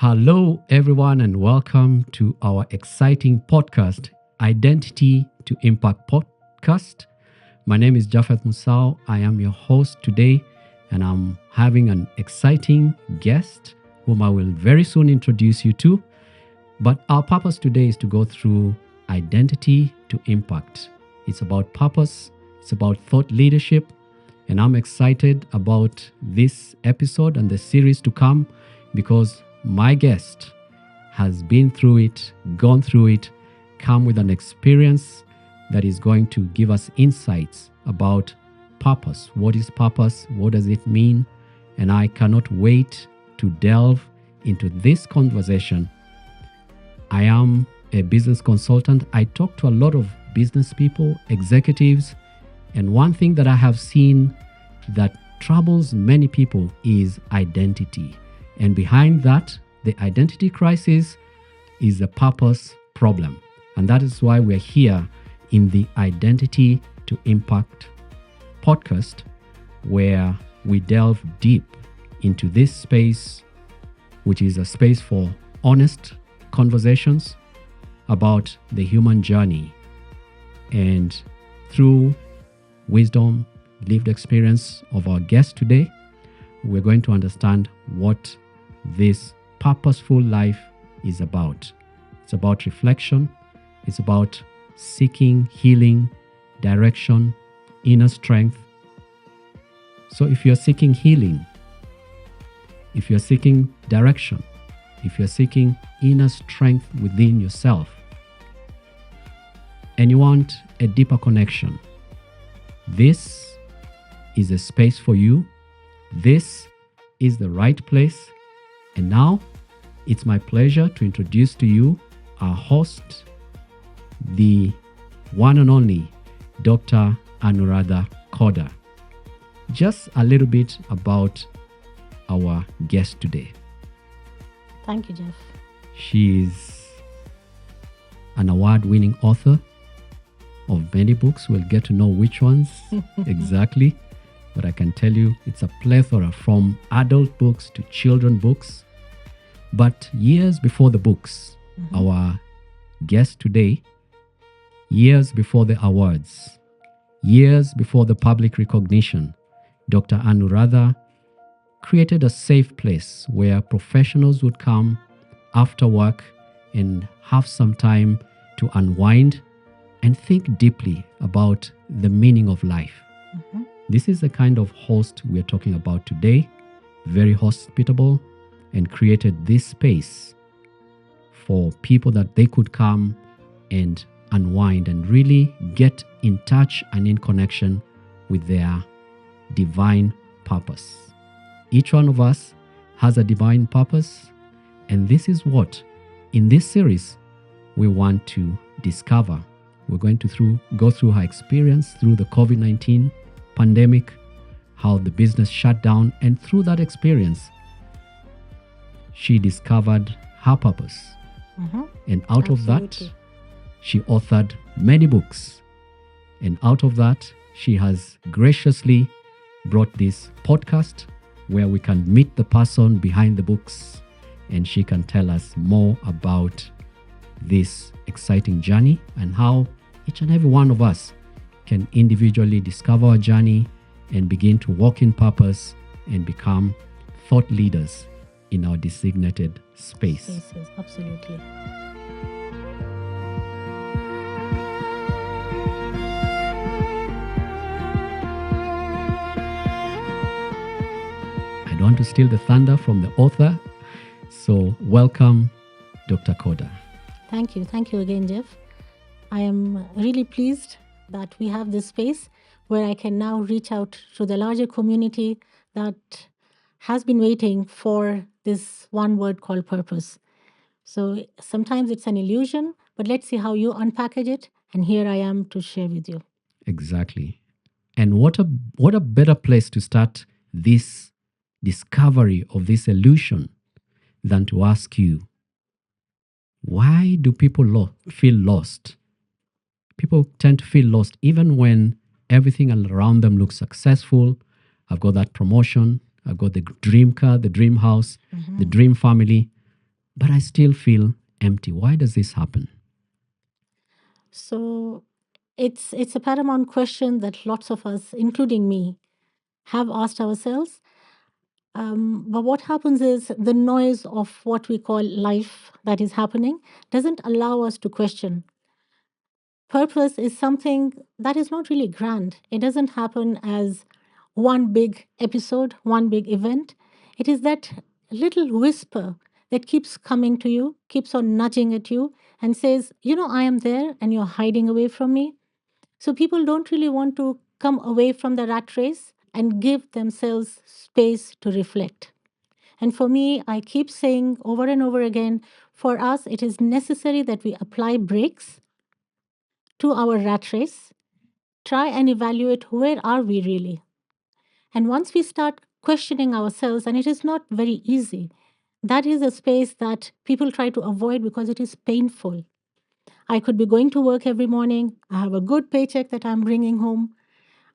Hello, everyone, and welcome to our exciting podcast, Identity to Impact Podcast. My name is Jafet Musau. I am your host today, and I'm having an exciting guest whom I will very soon introduce you to. But our purpose today is to go through Identity to Impact. It's about purpose, it's about thought leadership, and I'm excited about this episode and the series to come because my guest has been through it, gone through it, come with an experience that is going to give us insights about purpose. What is purpose? What does it mean? And I cannot wait to delve into this conversation. I am a business consultant. I talk to a lot of business people, executives, and one thing that I have seen that troubles many people is identity. And behind that, the identity crisis is a purpose problem. And that is why we're here in the Identity to Impact podcast, where we delve deep into this space, which is a space for honest conversations about the human journey. And through wisdom, lived experience of our guest today, we're going to understand what this purposeful life is about. It's about reflection. It's about seeking healing, direction, inner strength. So if you're seeking healing, if you're seeking direction, if you're seeking inner strength within yourself, and you want a deeper connection, this is a space for you. This is the right place. And now, it's my pleasure to introduce to you our host, the one and only Dr. Anuradha Khoda. Just a little bit about our guest today. Thank you, Jeff. She is an award-winning author of many books. We'll get to know which ones exactly. But I can tell you it's a plethora from adult books to children books. But years before the books, our guest today, years before the awards, years before the public recognition, Dr. Anuradha created a safe place where professionals would come after work and have some time to unwind and think deeply about the meaning of life. This is the kind of host we're talking about today, very hospitable, and created this space for people that they could come and unwind and really get in touch and in connection with their divine purpose. Each one of us has a divine purpose, and this is what, in this series, we want to discover. We're going to go through her experience through the COVID-19 pandemic, how the business shut down, and through that experience, she discovered her purpose. And out of that, she authored many books. And out of that, she has graciously brought this podcast where we can meet the person behind the books and she can tell us more about this exciting journey and how each and every one of us can individually discover our journey and begin to walk in purpose and become thought leaders in our designated space. Yes, absolutely. I don't want to steal the thunder from the author, so welcome, Dr. Khoda. Thank you. Thank you again, Jeff. I am really pleased that we have this space where I can now reach out to the larger community that has been waiting for this one word called purpose. So sometimes it's an illusion, but let's see how you unpackage it. And here I am to share with you. Exactly. And what a better place to start this discovery of this illusion than to ask you, why do people feel lost? People tend to feel lost even when everything around them looks successful. I've got that promotion. I've got the dream car, the dream house, the dream family. but I still feel empty. Why does this happen? So it's a paramount question that lots of us, including me, have asked ourselves. But what happens is the noise of what we call life that is happening doesn't allow us to question. Purpose is something that is not really grand. It doesn't happen as one big episode, one big event. It is that little whisper that keeps coming to you, keeps on nudging at you, and says, I am there and you're hiding away from me. So people don't really want to come away from the rat race and give themselves space to reflect. And for me, I keep saying over and over again, for us, it is necessary that we apply brakes to our rat race, try and evaluate where are we really. And once we start questioning ourselves, and it is not very easy, that is a space that people try to avoid because it is painful. I could be going to work every morning. I have a good paycheck that I'm bringing home.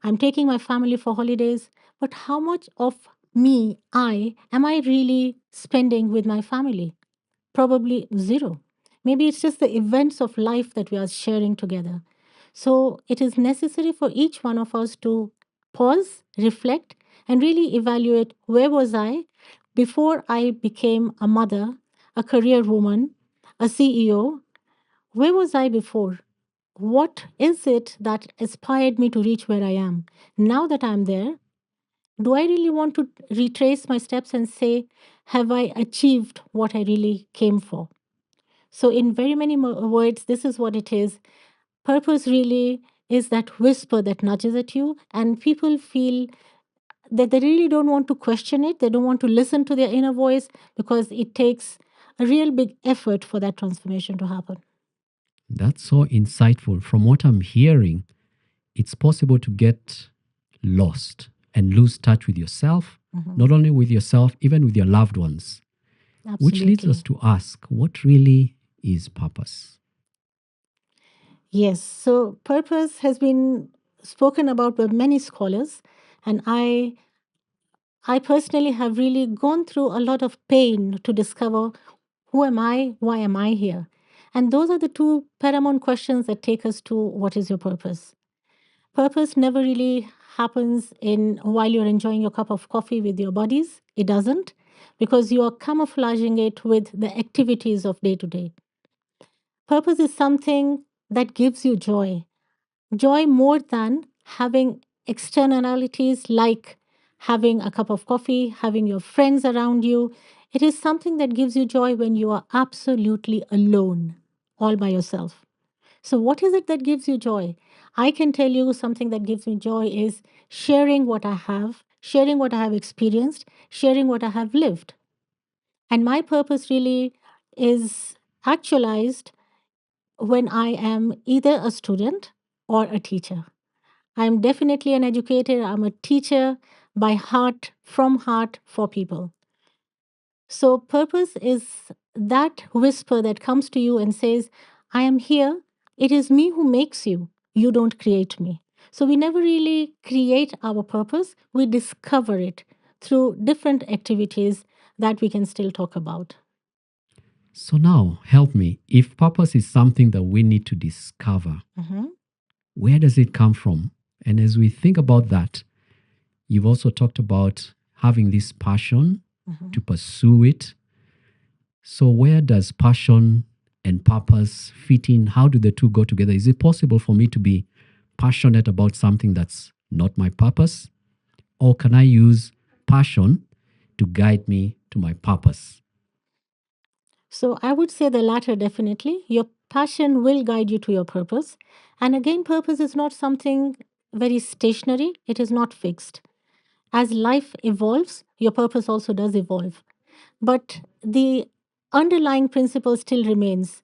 I'm taking my family for holidays. But how much of me, am I really spending with my family? Probably zero. Maybe it's just the events of life that we are sharing together. So it is necessary for each one of us to pause, reflect, and really evaluate where was I before I became a mother, a career woman, a CEO? Where was I before? What is it that inspired me to reach where I am? Now that I'm there, do I really want to retrace my steps and say, have I achieved what I really came for? So, in very many words, this is what it is. Purpose really is that whisper that nudges at you, and people feel that they really don't want to question it. They don't want to listen to their inner voice because it takes a real big effort for that transformation to happen. That's so insightful. From what I'm hearing, it's possible to get lost and lose touch with yourself, Mhm. not only with yourself, even with your loved ones. Which leads us Absolutely. to ask, what really is purpose? Yes. So, purpose has been spoken about by many scholars, and I personally have really gone through a lot of pain to discover who am I? Why am I here? And those are the two paramount questions that take us to what is your purpose? Purpose never really happens in while you're enjoying your cup of coffee with your buddies. It doesn't, because you are camouflaging it with the activities of day to day. Purpose is something that gives you joy. Joy more than having externalities like having a cup of coffee, having your friends around you. It is something that gives you joy when you are absolutely alone, all by yourself. So, what is it that gives you joy? I can tell you something that gives me joy is sharing what I have, sharing what I have experienced, sharing what I have lived. And my purpose really is actualized when I am either a student or a teacher. I'm definitely an educator. I'm a teacher by heart, from heart, for people. So, purpose is that whisper that comes to you and says, I am here. It is me who makes you. You don't create me. So, we never really create our purpose, we discover it through different activities that we can still talk about. So now, help me. If purpose is something that we need to discover, Mhm, where does it come from? And as we think about that, you've also talked about having this passion mhm. to pursue it. So, where does passion and purpose fit in? How do the two go together? Is it possible for me to be passionate about something that's not my purpose? Or can I use passion to guide me to my purpose? So I would say the latter definitely. Your passion will guide you to your purpose. And again, purpose is not something very stationary, it is not fixed. As life evolves, your purpose also does evolve. But the underlying principle still remains.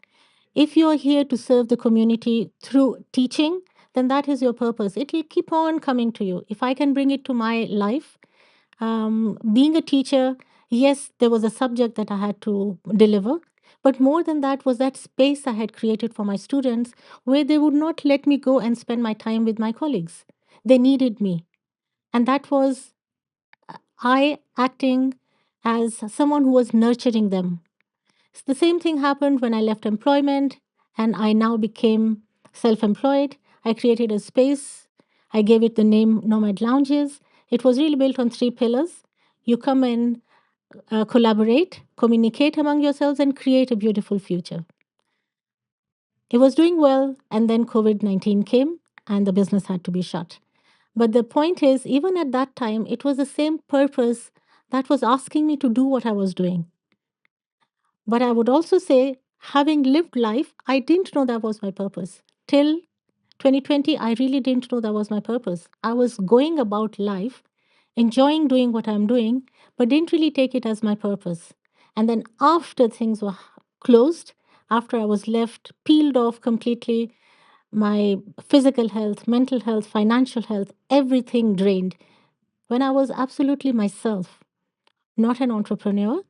If you are here to serve the community through teaching, then that is your purpose. It will keep on coming to you. If I can bring it to my life, being a teacher, yes, there was a subject that I had to deliver. But more than that was that space I had created for my students where they would not let me go and spend my time with my colleagues. They needed me. And that was I acting as someone who was nurturing them. The same thing happened when I left employment and I now became self employed. I created a space. I gave it the name Nomad Lounges. It was really built on three pillars. You come and collaborate, communicate among yourselves, and create a beautiful future. It was doing well, and then COVID 19 came and the business had to be shut. But the point is, even at that time, it was the same purpose that was asking me to do what I was doing. But I would also say, having lived life, I didn't know that was my purpose. Till 2020, I really didn't know that was my purpose. I was going about life, enjoying doing what I'm doing, but didn't really take it as my purpose. And then after things were closed, after I was left peeled off completely, my physical health, mental health, financial health, everything drained, when I was absolutely myself, not an entrepreneur,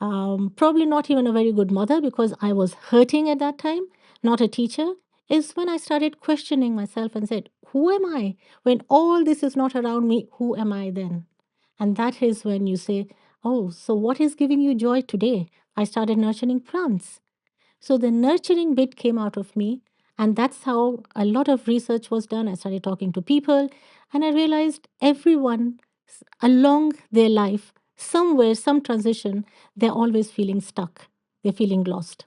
probably not even a very good mother because I was hurting at that time, not a teacher, is when I started questioning myself and said, who am I? When all this is not around me, who am I then? And that is when you say, oh, so what is giving you joy today? I started nurturing plants. So the nurturing bit came out of me. And that's how a lot of research was done. I started talking to people and I realized everyone along their life, somewhere, some transition, they're always feeling stuck. They're feeling lost.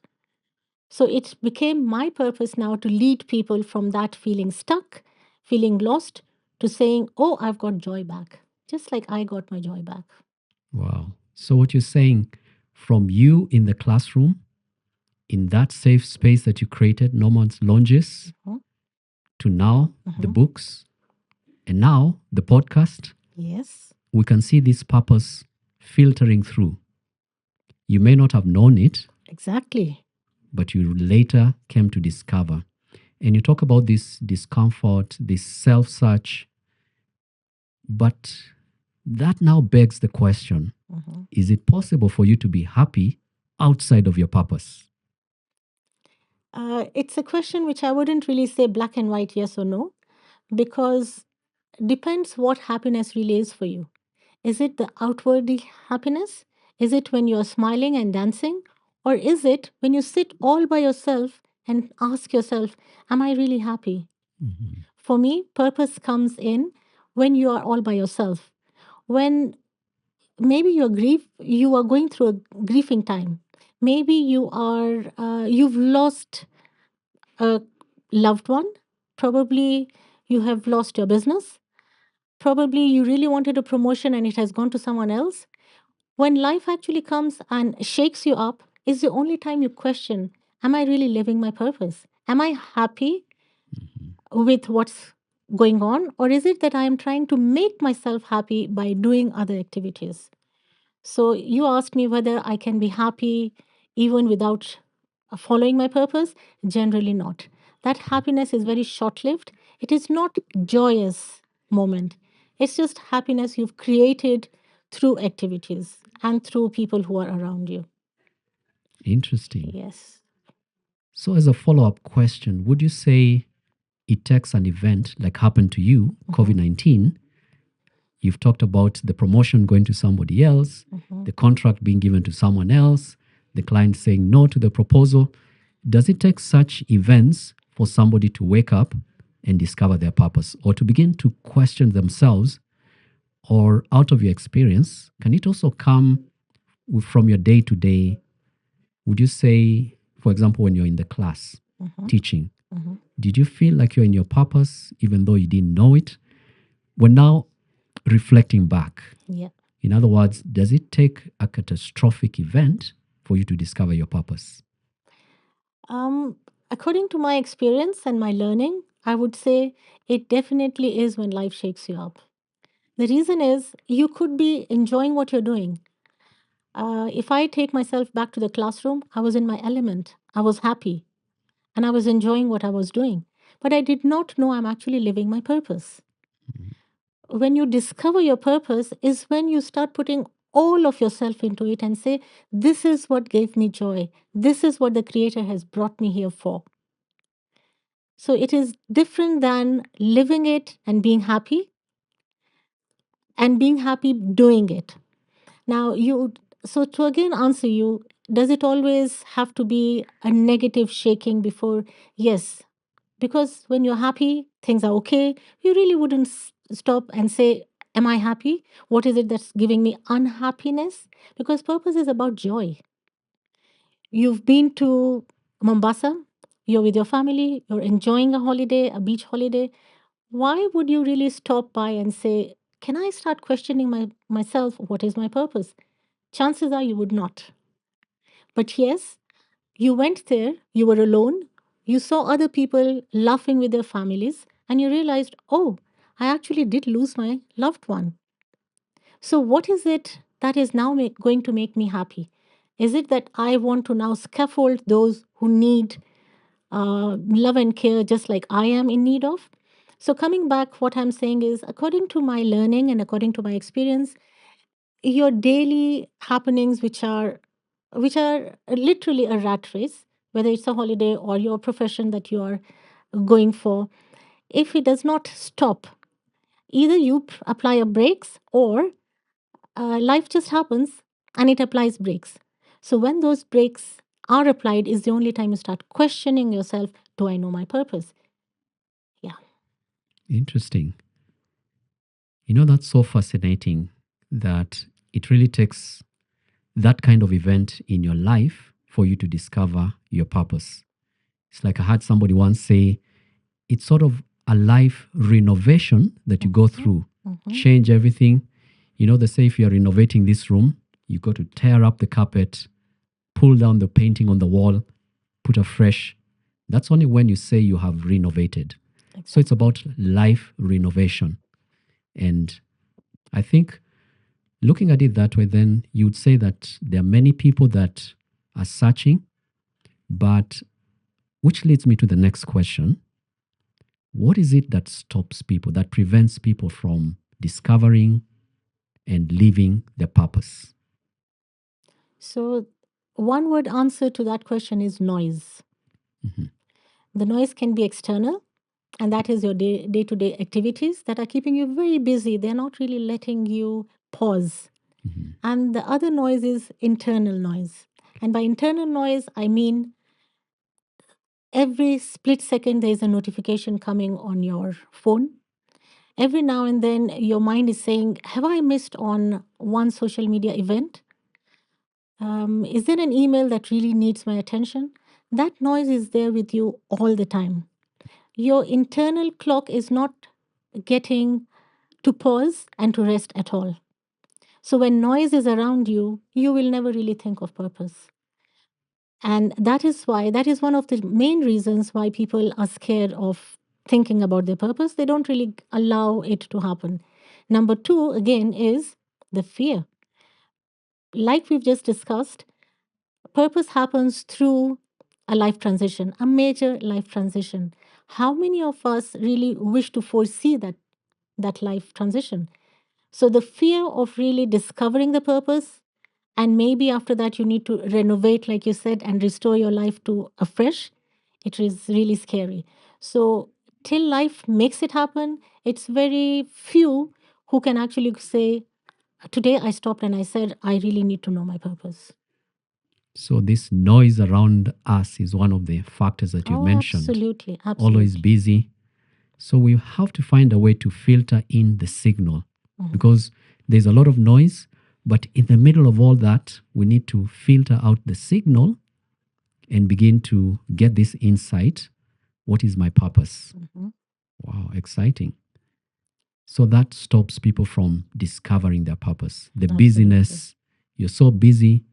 So it became my purpose now to lead people from that feeling stuck, feeling lost, to saying, oh, I've got joy back, just like I got my joy back. Wow. So, what you're saying, from you in the classroom, in that safe space that you created, Norman's Lounges, Mhm. to now the Mhm. books, and now the podcast, Yes. we can see this purpose filtering through. You may not have known it, Exactly. but you later came to discover. And you talk about this discomfort, this self search, but that now begs the question, Mhm. is it possible for you to be happy outside of your purpose? It's a question which I wouldn't really say black and white, yes or no, because depends what happiness really is for you. Is it the outwardly happiness? Is it when you're smiling and dancing? Or is it when you sit all by yourself and ask yourself, am I really happy? Mhm. For me, purpose comes in when you are all by yourself. When maybe you are going through a grieving time. Maybe you've lost a loved one. Probably you have lost your business. Probably you really wanted a promotion and it has gone to someone else. When life actually comes and shakes you up, is the only time you question, am I really living my purpose? Am I happy Mhm. with what's going on? Or is it that I am trying to make myself happy by doing other activities? So you asked me whether I can be happy even without following my purpose. Generally not. That happiness is very short lived. It is not joyous moment. It's just happiness you've created through activities and through people who are around you. Interesting. Yes. So, as a follow up question, would you say it takes an event like happened to you, COVID Mhm. 19? You've talked about the promotion going to somebody else, Mhm. the contract being given to someone else, the client saying no to the proposal. Does it take such events for somebody to wake up and discover their purpose or to begin to question themselves? Or out of your experience, can it also come from your day to day? Would you say, for example, when you're in the class Mhm. teaching, Mhm. did you feel like you're in your purpose even though you didn't know it? We're now reflecting back. Yeah. In other words, does it take a catastrophic event for you to discover your purpose? Um, According to my experience and my learning, I would say it definitely is when life shakes you up. The reason is you could be enjoying what you're doing. If I take myself back to the classroom, I was in my element. I was happy and I was enjoying what I was doing. But I did not know I'm actually living my purpose. When you discover your purpose, is when you start putting all of yourself into it and say, this is what gave me joy. This is what the Creator has brought me here for. So it is different than living it and being happy doing it. Now, so to again answer you, does it always have to be a negative shaking before? Yes, because when you're happy, things are okay. You really wouldn't stop and say, am I happy? What is it that's giving me unhappiness? Because purpose is about joy. You've been to Mombasa, you're with your family, you're enjoying a holiday, a beach holiday. Why would you really stop by and say, can I start questioning myself? What is my purpose? Chances are you would not. But yes, you went there, you were alone, you saw other people laughing with their families, and you realized, oh, I actually did lose my loved one. So, what is it that is now going to make me happy? Is it that I want to now scaffold those who need love and care just like I am in need of? So, coming back, what I'm saying is, according to my learning and according to my experience, your daily happenings, which are literally a rat race, whether it's a holiday or your profession that you are going for, if it does not stop, either you apply a brakes or life just happens and it applies brakes. So when those brakes are applied is the only time you start questioning yourself, do I know my purpose? Yeah. Interesting. You know, that's so fascinating that it really takes that kind of event in your life for you to discover your purpose. It's like I had somebody once say, it's sort of a life renovation that you go through, change everything. You know, they say if you're renovating this room, you got to tear up the carpet, pull down the painting on the wall, put a fresh. That's only when you say you have renovated. So it's about life renovation. And I think looking at it that way, then you would say that there are many people that are searching, but which leads me to the next question. What is it that stops people, that prevents people from discovering and living their purpose? So, one word answer to that question is noise. Mhm. The noise can be external, and that is your day to day activities that are keeping you very busy. They're not really letting you pause. Mhm. And the other noise is internal noise. And by internal noise, I mean every split second there's a notification coming on your phone. Every now and then, your mind is saying, have I missed on one social media event? Is there an email that really needs my attention? That noise is there with you all the time. Your internal clock is not getting to pause and to rest at all. So when noise is around you, you will never really think of purpose. And that is one of the main reasons why people are scared of thinking about their purpose. They don't really allow it to happen. Number two, again, is the fear. Like we've just discussed, purpose happens through a life transition, a major life transition. How many of us really wish to foresee that life transition? So the fear of really discovering the purpose, and maybe after that you need to renovate, like you said, and restore your life to afresh, it is really scary. So till life makes it happen, it's very few who can actually say, today I stopped and I said, I really need to know my purpose. So this noise around us is one of the factors that you've Oh, mentioned. absolutely. Always Absolutely. busy. So we have to find a way to filter in the signal because there's a lot of noise, but in the middle of all that, we need to filter out the signal and begin to get this insight. What is my purpose? Wow, exciting. So that stops people from discovering their purpose. The Absolutely. busyness, you're so busy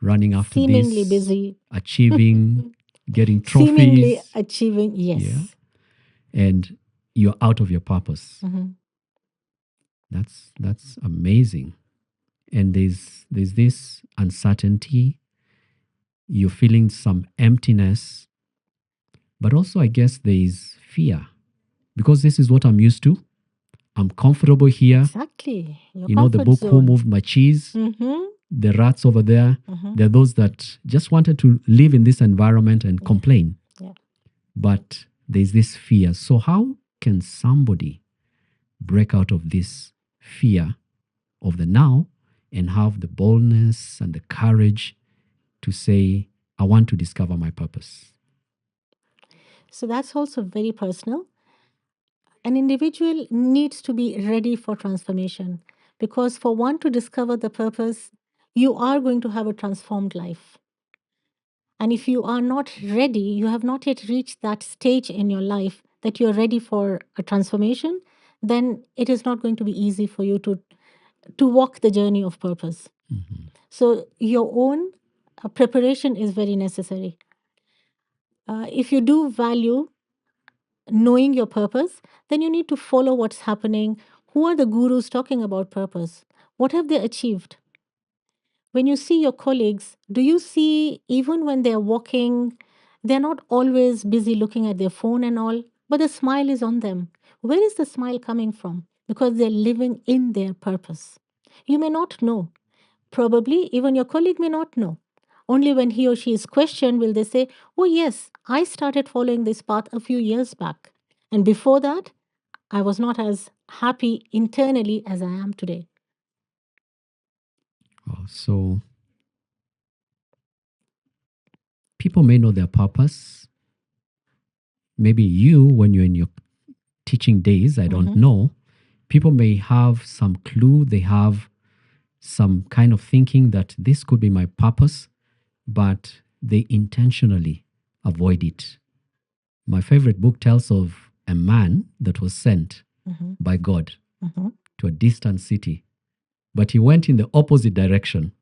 running after Seemingly this, busy. achieving, getting Seemingly trophies. achieving, Yeah. yes. And you're out of your purpose. Mhm. That's amazing. And there's this uncertainty. You're feeling some emptiness, but also I guess there is fear because this is what I'm used to. I'm comfortable here. Exactly. Your You know, the comfort book Who zone. Moved My Cheese, Mm-hmm. the rats over there. Mm-hmm. There are those that just wanted to live in this environment and complain. Yeah. But there's this fear. So how can somebody break out of this fear of the now and have the boldness and the courage to say, I want to discover my purpose? So that's also very personal. An individual needs to be ready for transformation because for one to discover the purpose, you are going to have a transformed life. And if you are not ready, you have not yet reached that stage in your life that you're ready for a transformation, then it is not going to be easy for you to walk the journey of purpose. Mm-hmm. So your own preparation is very necessary. If you do value knowing your purpose, then you need to follow what's happening. Who are the gurus talking about purpose? What have they achieved? When you see your colleagues, do you see even when they're walking, they're not always busy looking at their phone and all, but the smile is on them? Where is the smile coming from? Because they're living in their purpose. You may not know. Probably even your colleague may not know. Only when he or she is questioned will they say, oh, yes, I started following this path a few years back. And before that, I was not as happy internally as I am today. So people may know their purpose. Maybe you, when you're in your teaching days, I don't know, people may have some clue, they have some kind of thinking that this could be my purpose, but they intentionally avoid it. My favorite book tells of a man that was sent by God to a distant city, but he went in the opposite direction.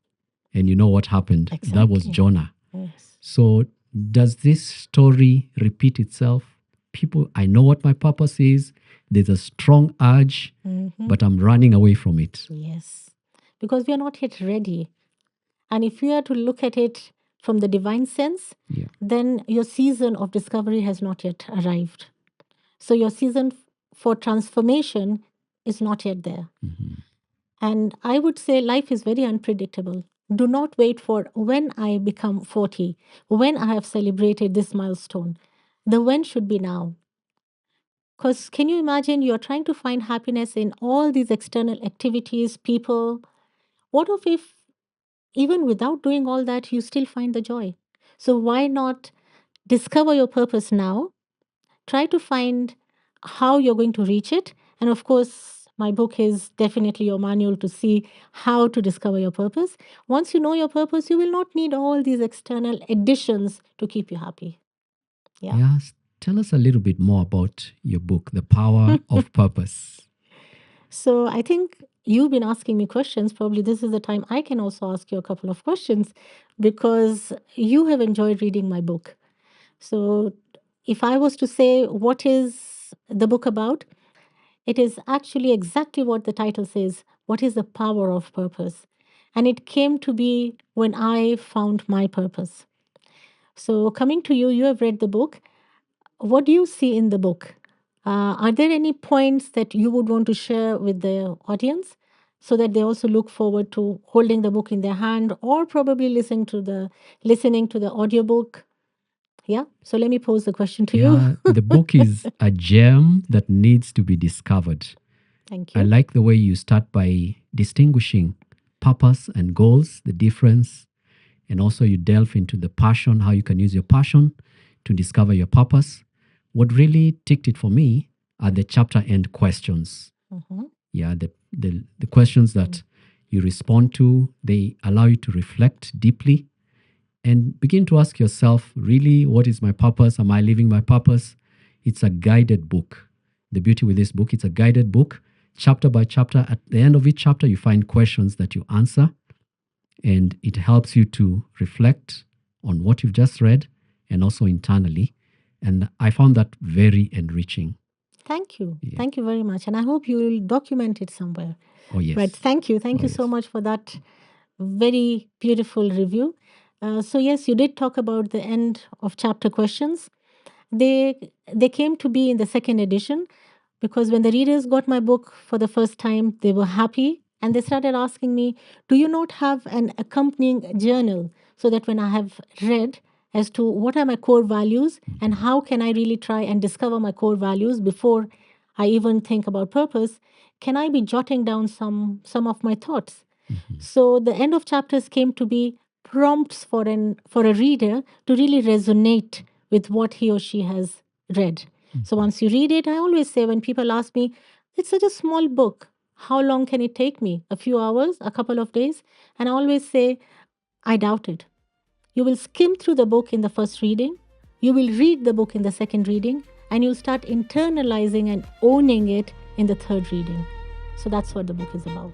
And you know what happened? Exactly. That was Jonah. Yes. So, does this story repeat itself? People, I know what my purpose is. There's a strong urge, but I'm running away from it. Yes. Because we are not yet ready. And if you are to look at it from the divine sense, then your season of discovery has not yet arrived. So your season for transformation is not yet there. And I would say life is very unpredictable. Do not wait for when I become 40, when I have celebrated this milestone. The when should be now. Because can you imagine you're trying to find happiness in all these external activities, people? What if even without doing all that, you still find the joy? So why not discover your purpose now? Try to find how you're going to reach it. And of course, my book is definitely your manual to see how to discover your purpose. Once you know your purpose, you will not need all these external additions to keep you happy. Yeah. Yes. Tell us a little bit more about your book, The Power of Purpose. So I think you've been asking me questions. Probably this is the time I can also ask you a couple of questions because you have enjoyed reading my book. So if I was to say what is the book about, it is actually exactly what the title says. What is the power of purpose? And it came to be when I found my purpose. So coming to you, you have read the book. What do you see in the book? Are there any points that you would want to share with the audience so that they also look forward to holding the book in their hand or probably listening to the audiobook? Yeah. So let me pose the question to you. The book is a gem that needs to be discovered. Thank you. I like the way you start by distinguishing purpose and goals, the difference, and also you delve into the passion, how you can use your passion to discover your purpose. What really ticked it for me are the chapter end questions. Yeah, the questions that you respond to, they allow you to reflect deeply and begin to ask yourself, really, what is my purpose? Am I living my purpose? It's a guided book. The beauty with this book, it's a guided book, chapter by chapter. At the end of each chapter, you find questions that you answer, and it helps you to reflect on what you've just read and also internally. And I found that very enriching. Thank you. Yeah. Thank you very much. And I hope you will document it somewhere. Oh, yes. Right. Thank you. Thank you so much for that very beautiful review. So, yes, you did talk about the end of chapter questions. They came to be in the second edition because when the readers got my book for the first time, they were happy and they started asking me, do you not have an accompanying journal so that when I have read as to what are my core values and how can I really try and discover my core values before I even think about purpose, can I be jotting down some of my thoughts? So the end of chapters came to be prompts for a reader to really resonate with what he or she has read. So once you read it, I always say, when people ask me, it's such a small book, how long can it take me? A few hours, a couple of days? And I always say, I doubt it. You will skim through the book in the first reading, you will read the book in the second reading, and you'll start internalizing and owning it in the third reading. So that's what the book is about.